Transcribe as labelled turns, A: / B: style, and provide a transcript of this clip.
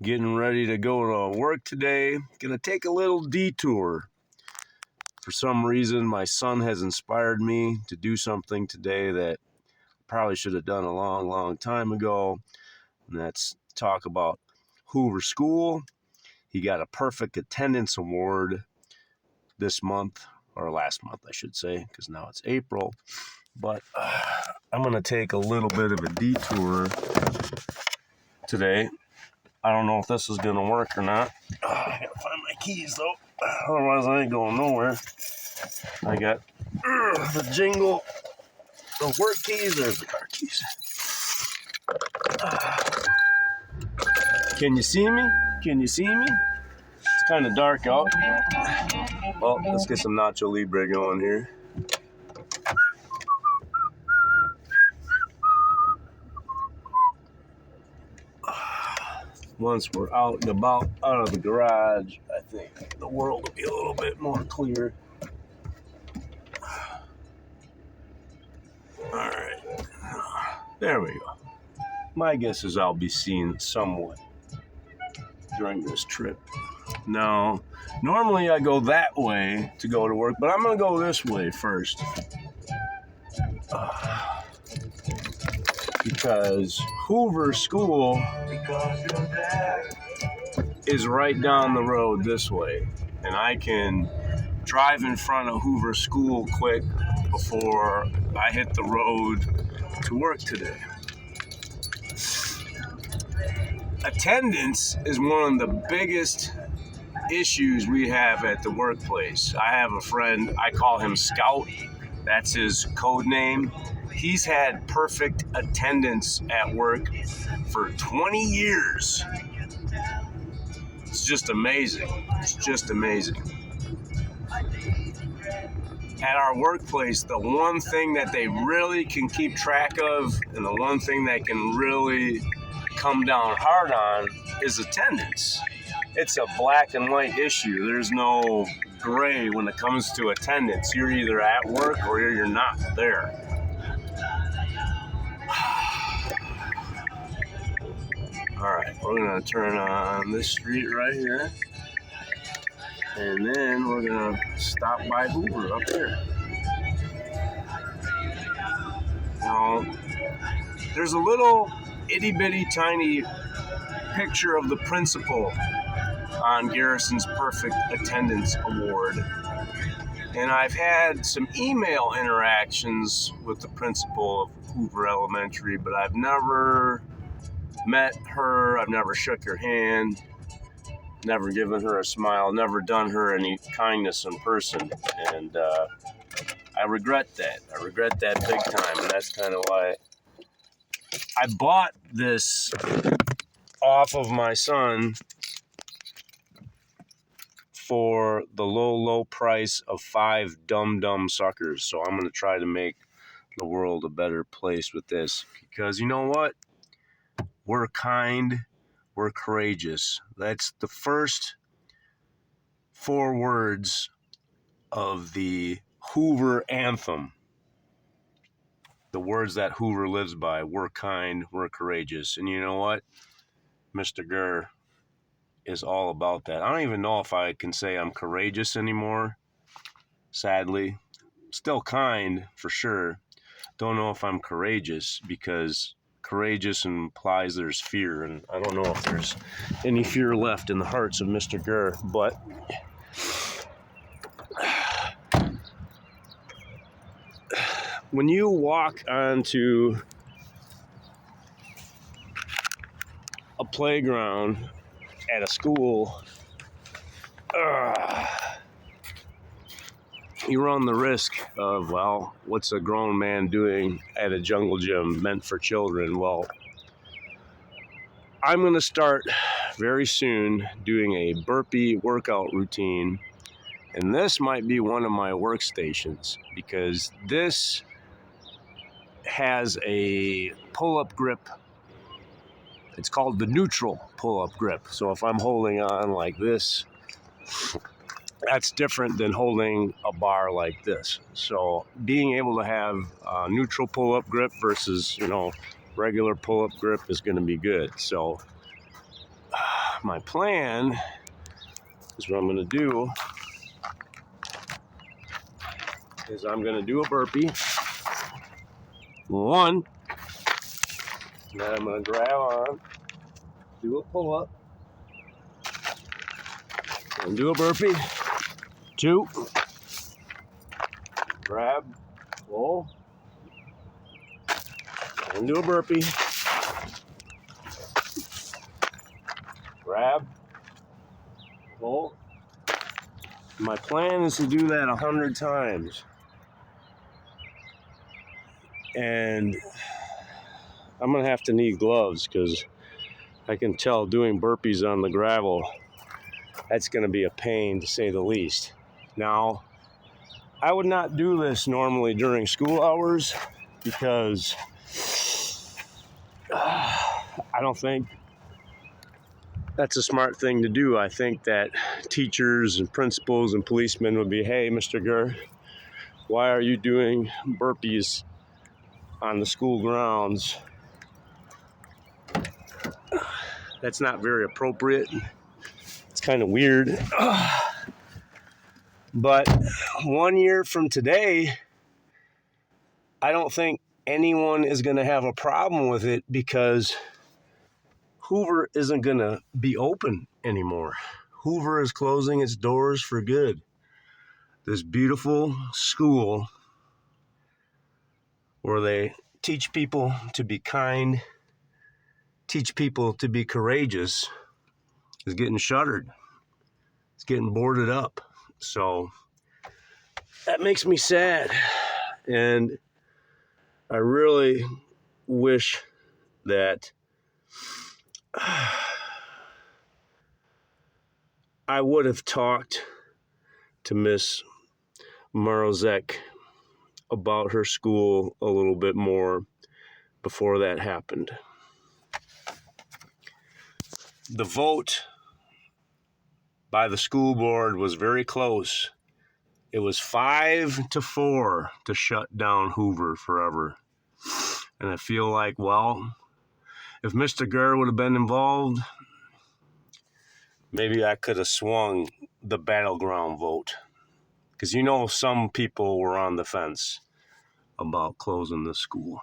A: Getting ready to go to work today. Gonna take a little detour. For some reason, my son has inspired me to do something today that I probably should have done a long time ago. And that's talk about Hoover School. He got a perfect attendance award this month, or last month, I should say, because now it's April. But I'm going to take a little bit of a detour today. I don't know if this is going to work or not. I got to find my keys, though. Otherwise, I ain't going nowhere. I got the jingle, the work keys. There's the car keys. Can you see me? Can you see me? It's kind of dark out. Well, let's get some Nacho Libre going here. Once we're out and about, out of the garage, I think the world will be a little bit more clear. All right. There we go. My guess is I'll be seen somewhat during this trip. Now, normally I go that way to go to work, but I'm going to go this way first. Because Hoover School is right down the road this way. And I can drive in front of Hoover School quick before I hit the road to work today. Attendance is one of the biggest issues we have at the workplace. I have a friend, I call him Scout. That's his code name. He's had perfect attendance at work for 20 years. It's just amazing. It's just amazing. At our workplace, the one thing that they really can keep track of and the one thing they can really come down hard on is attendance. It's a black and white issue. There's no gray when it comes to attendance. You're either at work or you're not there. All right, we're gonna turn on this street right here, and then we're gonna stop by Hoover up here. Now, there's a little itty bitty tiny picture of the principal on Garrison's Perfect Attendance Award. And I've had some email interactions with the principal of Hoover Elementary, but I've never met her, I've never shook her hand, never given her a smile, never done her any kindness in person. And I regret that. I regret that big time, and that's kind of why I bought this off of my son for the low price of 5 dumb suckers. So I'm going to try to make the world a better place with this, because you know what? We're kind, we're courageous. That's the first 4 words of the Hoover anthem. The words that Hoover lives by. We're kind, we're courageous. And you know what? Mrgrrr is all about that. I don't even know if I can say I'm courageous anymore, sadly. Still kind, for sure. Don't know if I'm courageous, because courageous implies there's fear, and I don't know if there's any fear left in the hearts of Mrgrrr, but when you walk onto a playground at a school, you run the risk of, well, what's a grown man doing at a jungle gym meant for children? Well, I'm going to start very soon doing a burpee workout routine, and this might be one of my workstations, because this has a pull-up grip. It's called the neutral pull-up grip. So if I'm holding on like this, that's different than holding a bar like this. So being able to have a neutral pull-up grip versus, regular pull-up grip is going to be good. So my plan is what I'm going to do is I'm going to do a burpee. One, then I'm going to grab on, do a pull-up, and do a burpee. Two, grab, pull, and do a burpee. Grab, pull. My plan is to do that 100 times. And I'm going to have to need gloves because I can tell doing burpees on the gravel, that's going to be a pain to say the least. Now, I would not do this normally during school hours because I don't think that's a smart thing to do. I think that teachers and principals and policemen would be, hey, Mr. Gurr, why are you doing burpees on the school grounds? That's not very appropriate. It's kind of weird. But 1 year from today, I don't think anyone is going to have a problem with it because Hoover isn't going to be open anymore. Hoover is closing its doors for good. This beautiful school where they teach people to be kind, teach people to be courageous, is getting shuttered. It's getting boarded up. So that makes me sad. And I really wish that I would have talked to Miss Mrgrrr about her school a little bit more before that happened. The vote by the school board was very close. It was 5-4 to shut down Hoover forever. And I feel like, well, if Mr. Gurr would have been involved, maybe I could have swung the battleground vote. Because some people were on the fence about closing the school.